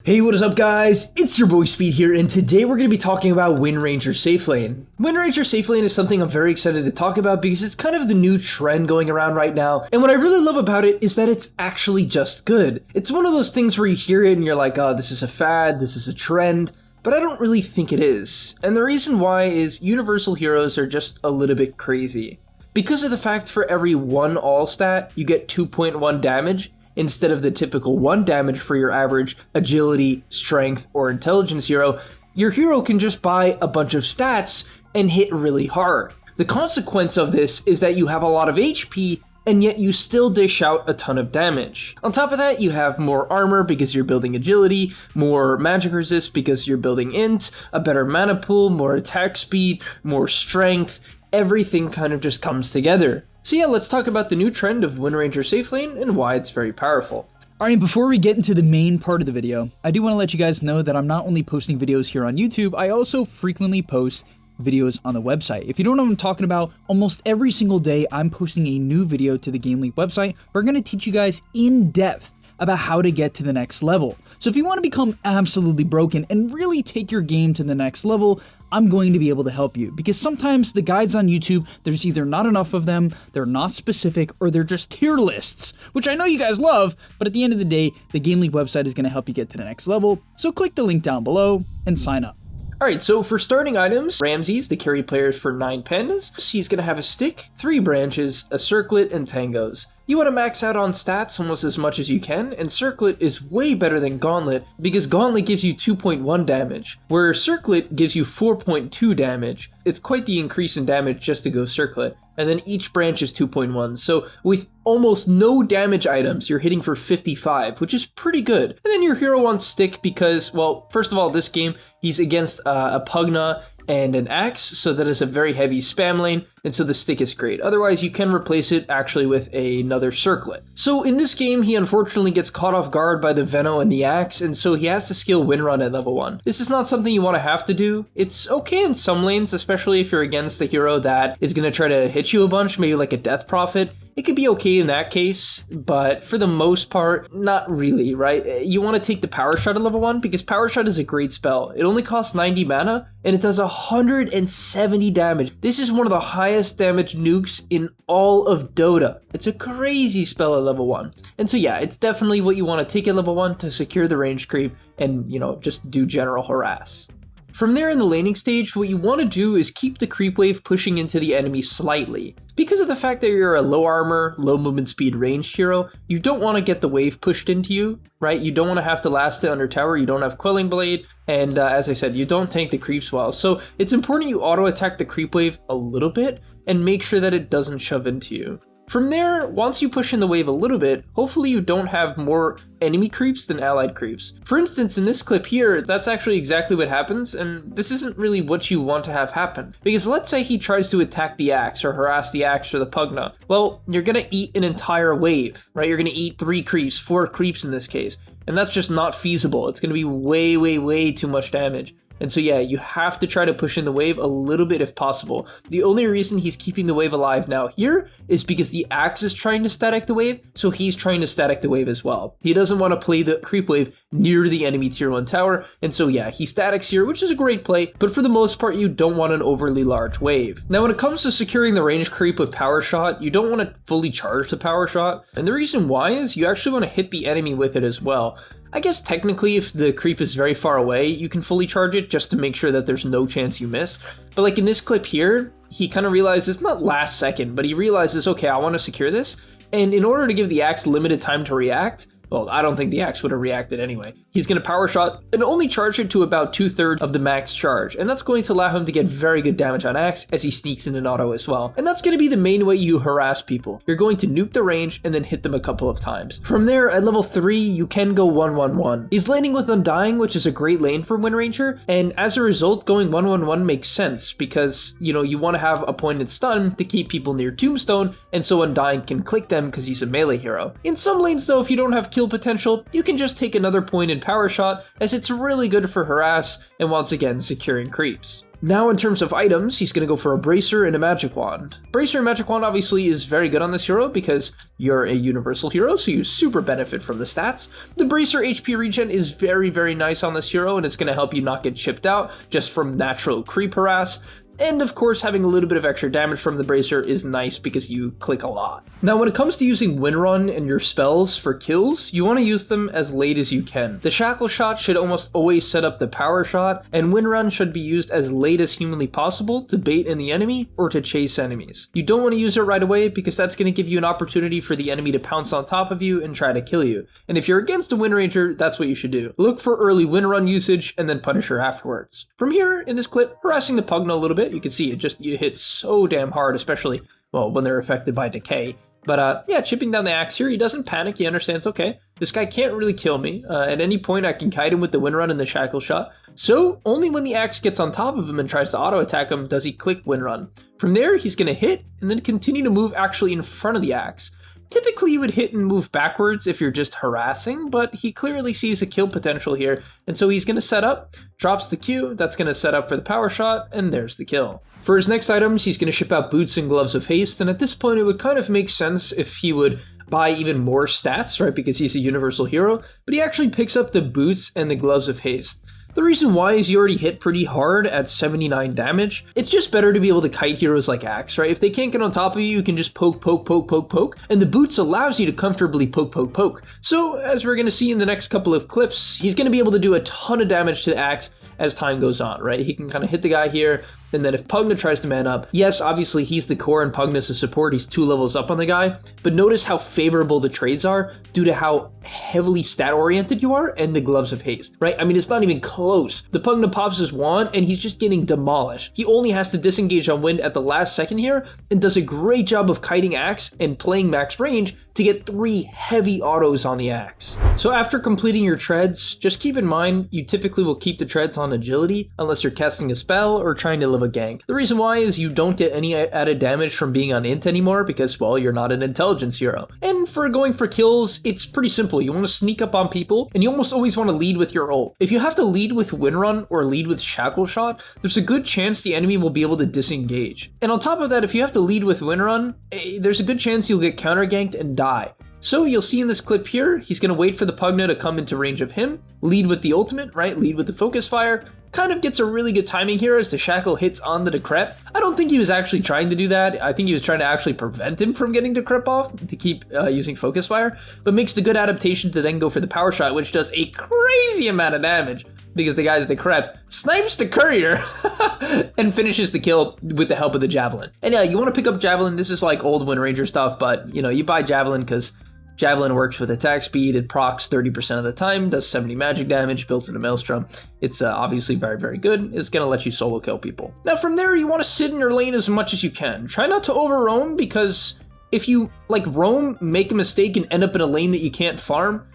Hey, what is up guys? It's your boy Speed here, and today we're going to be talking about Windranger safelane. Windranger safelane is something I'm very excited to talk about because it's kind of the new trend going around right now, and what I really love about it is that it's actually just good. It's one of those things where you hear it and you're like, oh, this is a fad, this is a trend, but I don't really think it is. And the reason why is universal heroes are just a little bit crazy. Because of the fact for every 1 all stat, you get 2.1 damage, instead of the typical 1 damage for your average agility, strength, or intelligence hero, your hero can just buy a bunch of stats and hit really hard. The consequence of this is that you have a lot of HP, and yet you still dish out a ton of damage. On top of that, you have more armor because you're building agility, more magic resist because you're building int, a better mana pool, more attack speed, more strength. Everything kind of just comes together. So yeah, let's talk about the new trend of Windranger safelane and why it's very powerful. Alright, before we get into the main part of the video, I do want to let you guys know that I'm not only posting videos here on YouTube, I also frequently post videos on the website. If you don't know what I'm talking about, almost every single day I'm posting a new video to the gameleap website. We're going to teach you guys in depth about how to get to the next level. So if you want to become absolutely broken and really take your game to the next level, I'm going to be able to help you, because sometimes the guides on YouTube, there's either not enough of them, they're not specific, or they're just tier lists, which I know you guys love, but at the end of the day, the gameleap website is going to help you get to the next level. So click the link down below and sign up. Alright, so for starting items, Ramses, the carry players for 9 pandas. He's going to have a stick, 3 branches, a circlet, and tangos. You want to max out on stats almost as much as you can, and circlet is way better than gauntlet because gauntlet gives you 2.1 damage, where circlet gives you 4.2 damage. It's quite the increase in damage just to go circlet. And then each branch is 2.1, so with almost no damage items, you're hitting for 55, which is pretty good. And then your hero wants stick because, well, first of all, this game, he's against a Pugna and an axe, so that is a very heavy spam lane, and so the stick is great. Otherwise, you can replace it actually with another circlet. So in this game, he unfortunately gets caught off guard by the Veno and the axe, and so he has to skill Windrun at level 1. This is not something you want to have to do. It's okay in some lanes, especially if you're against a hero that is going to try to hit you a bunch, maybe like a Death Prophet. It could be okay in that case, but for the most part, not really, right? You want to take the Power Shot at level 1 because Power Shot is a great spell. It only costs 90 mana and it does 170 damage. This is one of the highest damage nukes in all of Dota. It's a crazy spell at level 1. And so yeah, it's definitely what you want to take at level 1 to secure the range creep and, you know, just do general harass. From there in the laning stage, what you want to do is keep the creep wave pushing into the enemy slightly. Because of the fact that you're a low armor, low movement speed ranged hero, you don't want to get the wave pushed into you, right? You don't want to have to last it under tower, you don't have Quelling Blade, and as I said, you don't tank the creeps well. So it's important you auto attack the creep wave a little bit and make sure that it doesn't shove into you. From there, once you push in the wave a little bit, hopefully you don't have more enemy creeps than allied creeps. For instance, in this clip here, that's actually exactly what happens, and this isn't really what you want to have happen. Because let's say he tries to attack the axe or harass the axe or the Pugna. Well, you're gonna eat an entire wave, right? You're gonna eat 3 creeps, 4 creeps in this case, and that's just not feasible. It's gonna be way too much damage. And so yeah, you have to try to push in the wave a little bit if possible. The only reason he's keeping the wave alive now here is because the axe is trying to static the wave, so he's trying to static the wave as well. He doesn't want to play the creep wave near the enemy tier 1 tower, and so yeah, he statics here, which is a great play, but for the most part, you don't want an overly large wave. Now when it comes to securing the range creep with Power Shot, you don't want to fully charge the Power Shot, and the reason why is you actually want to hit the enemy with it as well. I guess technically if the creep is very far away, you can fully charge it just to make sure that there's no chance you miss. But like in this clip here, he kind of realizes, not last second, but he realizes, okay, I want to secure this. And in order to give the axe limited time to react, well, I don't think the axe would have reacted anyway. He's going to Power Shot and only charge it to about 2/3 of the max charge. And that's going to allow him to get very good damage on axe as he sneaks in an auto as well. And that's going to be the main way you harass people. You're going to nuke the range and then hit them a couple of times. From there, at level 3, you can go 1-1-1. He's laning with Undying, which is a great lane for Windranger. And as a result, going 1-1-1 makes sense because, you know, you want to have a pointed stun to keep people near Tombstone. And so Undying can click them because he's a melee hero. In some lanes though, if you don't have kill potential, you can just take another pointed Power Shot as it's really good for harass and once again securing creeps. Now in terms of items, he's going to go for a Bracer and a Magic Wand. Bracer and Magic Wand obviously is very good on this hero because you're a universal hero, so you super benefit from the stats. The Bracer HP regen is very, very nice on this hero, and it's going to help you not get chipped out just from natural creep harass. And of course, having a little bit of extra damage from the Bracer is nice because you click a lot. Now, when it comes to using Windrun and your spells for kills, you want to use them as late as you can. The Shackle Shot should almost always set up the Power Shot, and Windrun should be used as late as humanly possible to bait in the enemy or to chase enemies. You don't want to use it right away because that's going to give you an opportunity for the enemy to pounce on top of you and try to kill you. And if you're against a Windranger, that's what you should do. Look for early Windrun usage and then punish her afterwards. From here, in this clip, harassing the Pugna a little bit, you can see you hit so damn hard, especially, well, when they're affected by decay. But yeah, chipping down the axe here, he doesn't panic, he understands, okay, this guy can't really kill me. At any point I can kite him with the Windrun and the Shackle Shot. So only when the axe gets on top of him and tries to auto attack him does he click Windrun. From there, he's gonna hit and then continue to move actually in front of the axe. Typically you would hit and move backwards if you're just harassing, but he clearly sees a kill potential here, and so he's gonna set up, drops the Q, that's gonna set up for the Power Shot, and there's the kill. For his next items, he's gonna ship out Boots and Gloves of Haste, and at this point it would kind of make sense if he would buy even more stats, right, because he's a universal hero, but he actually picks up the Boots and the Gloves of Haste. The reason why is you already hit pretty hard at 79 damage. It's just better to be able to kite heroes like Axe, right? If they can't get on top of you, you can just poke, and the Boots allows you to comfortably poke. So, as we're gonna see in the next couple of clips, he's gonna be able to do a ton of damage to the Axe as time goes on, right? He can kind of hit the guy here, and then if Pugna tries to man up, yes, obviously he's the core and Pugna's a support, he's 2 levels up on the guy, but notice how favorable the trades are due to how heavily stat-oriented you are and the Gloves of Haste, right? I mean, it's not even close. The Pugna pops his wand, and he's just getting demolished. He only has to disengage on wind at the last second here, and does a great job of kiting Axe and playing max range to get 3 heavy autos on the Axe. So after completing your treads, just keep in mind, you typically will keep the treads on agility, unless you're casting a spell or trying to live a gank. The reason why is you don't get any added damage from being on int anymore because, well, you're not an intelligence hero. And for going for kills, it's pretty simple. You want to sneak up on people, and you almost always want to lead with your ult. If you have to lead with Windrun or lead with Shackle Shot, there's a good chance the enemy will be able to disengage. And on top of that, if you have to lead with Windrun, there's a good chance you'll get counter ganked and die. So you'll see in this clip here, he's going to wait for the Pugna to come into range of him, lead with the ultimate, right? Lead with the focus fire. Kind of gets a really good timing here as the Shackle hits on the Decrep. I don't think he was actually trying to do that. I think he was trying to actually prevent him from getting Decrep off to keep using focus fire, but makes the good adaptation to then go for the Power Shot, which does a crazy amount of damage because the guy's Decrep snipes the courier and finishes the kill with the help of the Javelin. And yeah, you want to pick up Javelin. This is like old Windranger stuff, but you know, you buy Javelin because Javelin works with attack speed, it procs 30% of the time, does 70 magic damage, builds in a Maelstrom. It's obviously very, very good. It's going to let you solo kill people. Now from there, you want to sit in your lane as much as you can. Try not to over roam, because if you like roam, make a mistake, and end up in a lane that you can't farm,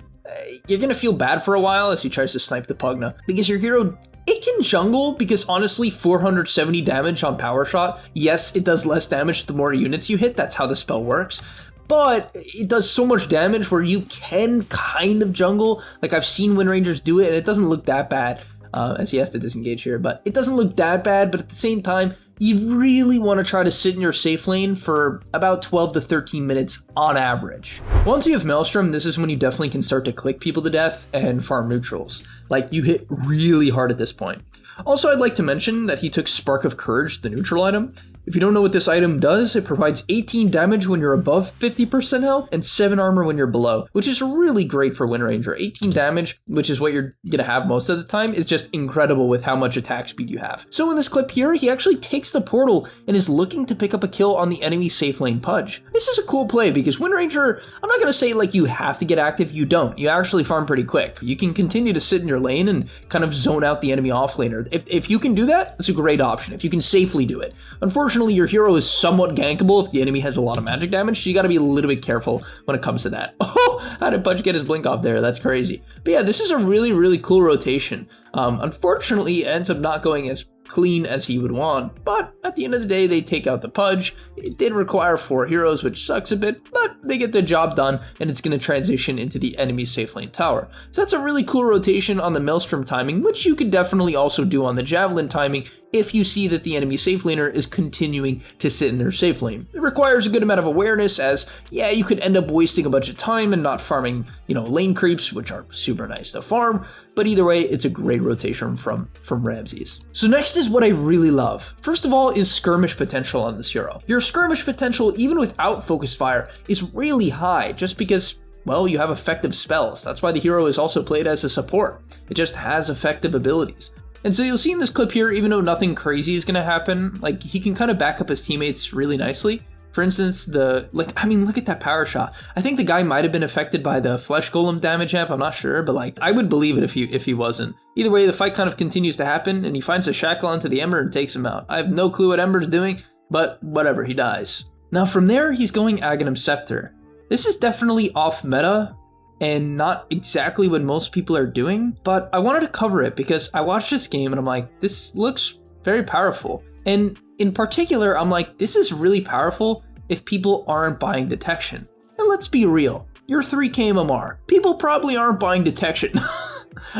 you're going to feel bad for a while as he tries to snipe the Pugna. Because your hero, it can jungle, because honestly, 470 damage on Power Shot. Yes, it does less damage the more units you hit. That's how the spell works. But it does so much damage where you can kind of jungle. Like, I've seen Windrangers do it, and it doesn't look that bad, as he has to disengage here. But it doesn't look that bad, but at the same time, you really want to try to sit in your safe lane for about 12 to 13 minutes on average. Once you have Maelstrom, this is when you definitely can start to click people to death and farm neutrals. Like, you hit really hard at this point. Also, I'd like to mention that he took Spark of Courage, the neutral item. If you don't know what this item does, it provides 18 damage when you're above 50% health and 7 armor when you're below, which is really great for Windranger. 18 damage, which is what you're gonna have most of the time, is just incredible with how much attack speed you have. So in this clip here, he actually takes the portal and is looking to pick up a kill on the enemy safe lane Pudge. This is a cool play because Windranger, I'm not gonna say like you have to get active, you don't. You actually farm pretty quick. You can continue to sit in your lane and kind of zone out the enemy offlaner. If you can do that, it's a great option, if you can safely do it. Unfortunately, your hero is somewhat gankable if the enemy has a lot of magic damage, so you gotta be a little bit careful when it comes to that. Oh, how did Pudge get his blink off there? That's crazy. But yeah, this is a really, really cool rotation. Unfortunately, it ends up not going as clean as he would want, but at the end of the day, they take out the Pudge. It did require 4 heroes, which sucks a bit, but they get the job done, and it's going to transition into the enemy safe lane tower. So that's a really cool rotation on the Maelstrom timing, which you could definitely also do on the Javelin timing if you see that the enemy safe laner is continuing to sit in their safe lane. It requires a good amount of awareness, as yeah, you could end up wasting a bunch of time and not farming, lane creeps, which are super nice to farm, but either way, it's a great rotation from Ramses. So next is what I really love. First of all is skirmish potential on this hero. Your skirmish potential, even without focus fire, is really high, just because, well, you have effective spells. That's why the hero is also played as a support. It just has effective abilities. And so you'll see in this clip here, even though nothing crazy is going to happen, like, he can kind of back up his teammates really nicely. For instance, look at that power shot. I think the guy might have been affected by the flesh golem damage amp, I'm not sure, but like, I would believe it if he wasn't. Either way, the fight kind of continues to happen, and he finds a shackle onto the Ember and takes him out. I have no clue what Ember's doing, but whatever, he dies. Now from there, he's going Aghanim Scepter. This is definitely off meta, and not exactly what most people are doing, but I wanted to cover it because I watched this game and I'm like, this looks very powerful. And in particular, I'm like, this is really powerful if people aren't buying detection. And let's be real, you're 3k MMR. People probably aren't buying detection.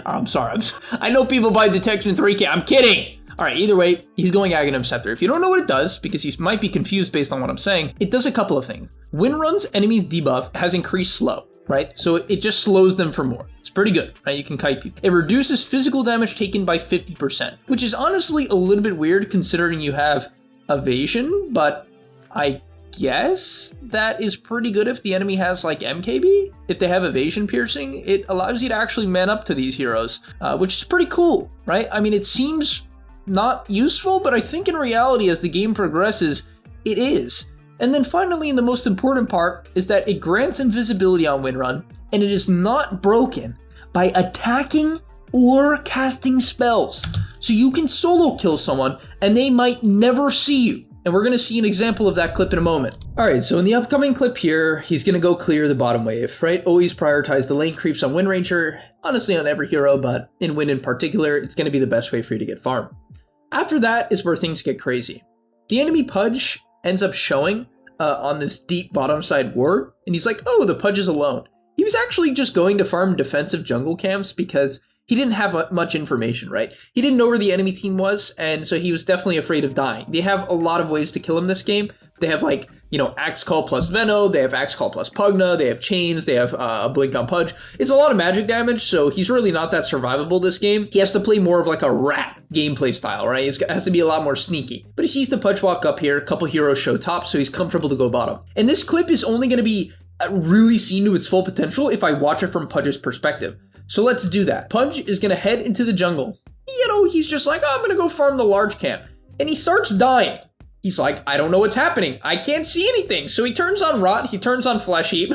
I'm sorry, I know people buy detection in 3k, I'm kidding. All right, either way, he's going Aghanim Scepter. If you don't know what it does, because you might be confused based on what I'm saying, it does a couple of things. Windrun's enemies debuff has increased slow, right? So it just slows them for more. It's pretty good, right? You can kite people. It reduces physical damage taken by 50%, which is honestly a little bit weird considering you have evasion, but I guess that is pretty good if the enemy has like MKB. If they have evasion piercing, it allows you to actually man up to these heroes, which is pretty cool, right? I mean, it seems not useful, but I think in reality, as the game progresses, it is. And then finally, and the most important part, is that it grants invisibility on Windrun, and it is not broken by attacking or casting spells. So you can solo kill someone, and they might never see you. And we're going to see an example of that clip in a moment. All right, so in the upcoming clip here, he's going to go clear the bottom wave, right? Always prioritize the lane creeps on Windranger, honestly on every hero, but in Wind in particular, it's going to be the best way for you to get farm. After that is where things get crazy. The enemy Pudge ends up showing on this deep bottom side ward, and he's like, oh, the Pudge is alone. He was actually just going to farm defensive jungle camps because he didn't have much information, right? He didn't know where the enemy team was, and so he was definitely afraid of dying. They have a lot of ways to kill him this game. They have like, Axe Call plus Veno, they have Axe Call plus Pugna, they have Chains, they have a Blink on Pudge. It's a lot of magic damage, so he's really not that survivable this game. He has to play more of like a rat gameplay style, right? It has to be a lot more sneaky. But he sees the Pudge walk up here, a couple heroes show top, so he's comfortable to go bottom. And this clip is only going to be really seen to its full potential if I watch it from Pudge's perspective. So let's do that. Pudge is going to head into the jungle. He's just like, oh, I'm going to go farm the large camp. And he starts dying. He's like, I don't know what's happening. I can't see anything. So he turns on Rot. He turns on Flesh Heap.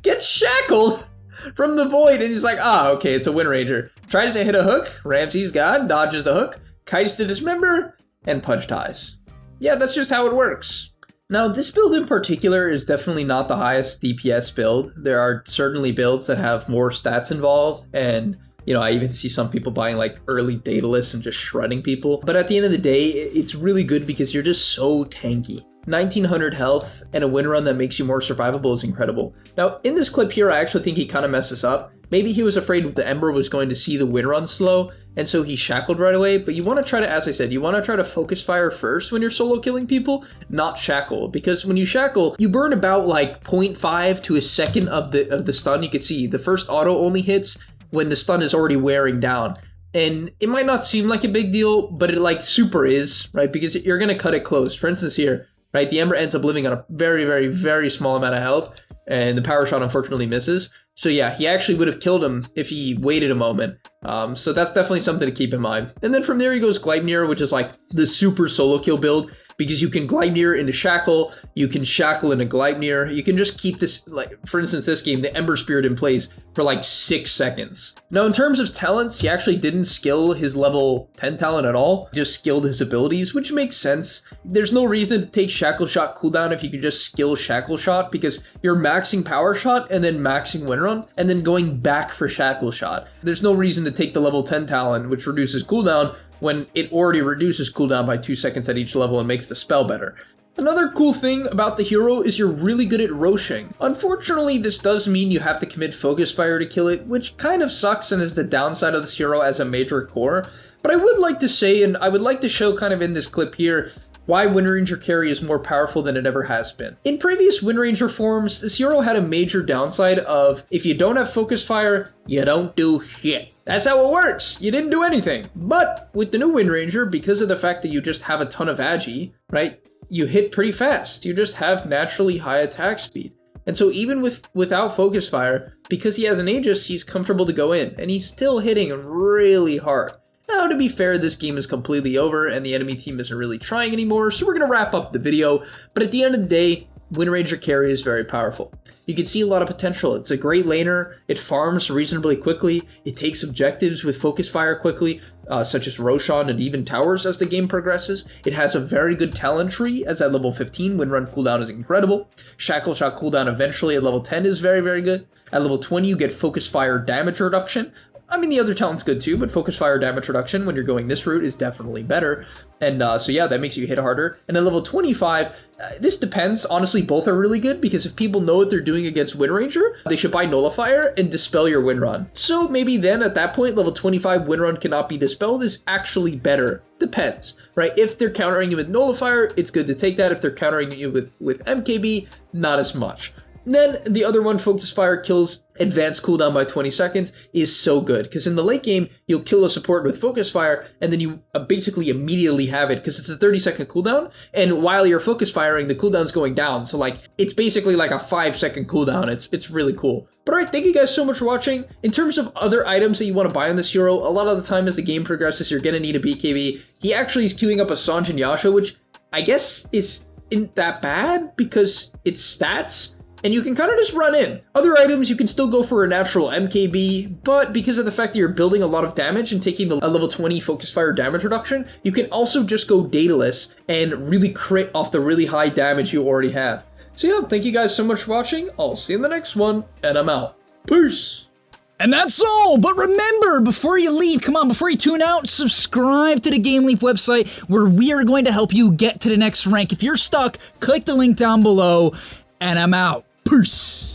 Gets shackled from the void. And he's like, okay, it's a Windranger. Tries to hit a hook. Ramses God dodges the hook. Kites to dismember. And Pudge dies. Yeah, that's just how it works. Now, this build in particular is definitely not the highest DPS build. There are certainly builds that have more stats involved, and I even see some people buying like early Daedalus and just shredding people. But at the end of the day, it's really good because you're just so tanky. 1900 health and a win run that makes you more survivable is incredible. Now, in this clip here, I actually think he kind of messes up. Maybe he was afraid the Ember was going to see the win run slow, and so he shackled right away. But you want to try to, as I said, you want to try to focus fire first when you're solo killing people, not shackle. Because when you shackle, you burn about like 0.5 to a second of the stun. You can see the first auto only hits when the stun is already wearing down. And it might not seem like a big deal, but it like super is, right? Because you're going to cut it close. For instance here, right? The Ember ends up living on a very, very, very small amount of health, and the power shot unfortunately misses. So yeah, he actually would have killed him if he waited a moment. So that's definitely something to keep in mind. And then from there he goes Gleipnir, which is like the super solo kill build, because you can Gleipnir into Shackle, you can Shackle into Gleipnir, you can just keep this, like for instance this game, the Ember Spirit in place for like 6 seconds. Now in terms of talents, he actually didn't skill his level 10 talent at all, just skilled his abilities, which makes sense. There's no reason to take Shackle Shot cooldown if you could just skill Shackle Shot, because you're maxing Power Shot and then maxing Windrun, and then going back for Shackle Shot. There's no reason to take the level 10 talent, which reduces cooldown, when it already reduces cooldown by 2 seconds at each level and makes the spell better. Another cool thing about the hero is you're really good at roshing. Unfortunately, this does mean you have to commit focus fire to kill it, which kind of sucks and is the downside of this hero as a major core. But I would like to say, and I would like to show kind of in this clip here, why Windranger carry is more powerful than it ever has been. In previous Windranger forms, this hero had a major downside of, if you don't have focus fire, you don't do shit. That's how it works. You didn't do anything. But with the new Windranger, because of the fact that you just have a ton of agi, right? You hit pretty fast. You just have naturally high attack speed. And so even without focus fire, because he has an Aegis, he's comfortable to go in, and he's still hitting really hard. Now, to be fair, this game is completely over, and the enemy team isn't really trying anymore, so we're going to wrap up the video. But at the end of the day, Windranger carry is very powerful. You can see a lot of potential. It's a great laner, it farms reasonably quickly, it takes objectives with focus fire quickly, such as Roshan and even towers as the game progresses. It has a very good talent tree, as at level 15, Windrun cooldown is incredible. Shackle Shot cooldown eventually at level 10 is very, very good. At level 20, you get focus fire damage reduction. I mean, the other talent's good too, but focus fire damage reduction when you're going this route is definitely better. And so yeah, that makes you hit harder. And at level 25, this depends. Honestly, both are really good because if people know what they're doing against Windranger, they should buy Nullifier and dispel your Windrun. So maybe then at that point, level 25 Windrun cannot be dispelled is actually better. Depends, right? If they're countering you with Nullifier, it's good to take that. If they're countering you with MKB, not as much. Then the other one, Focus Fire, kills advanced cooldown by 20 seconds, is so good. Because in the late game, you'll kill a support with Focus Fire, and then you basically immediately have it, because it's a 30-second cooldown, and while you're Focus Firing, the cooldown's going down. So, like, it's basically like a 5-second cooldown. It's really cool. But alright, thank you guys so much for watching. In terms of other items that you want to buy on this hero, a lot of the time as the game progresses, you're going to need a BKB. He actually is queuing up a Sange and Yasha, which I guess isn't that bad, because it's stats. And you can kind of just run in. Other items, you can still go for a natural MKB, but because of the fact that you're building a lot of damage and taking a level 20 focus fire damage reduction, you can also just go dataless and really crit off the really high damage you already have. So yeah, thank you guys so much for watching. I'll see you in the next one, and I'm out. Peace! And that's all, but remember, before you leave, come on, before you tune out, subscribe to the gameleap website where we are going to help you get to the next rank. If you're stuck, click the link down below, and I'm out. Peace.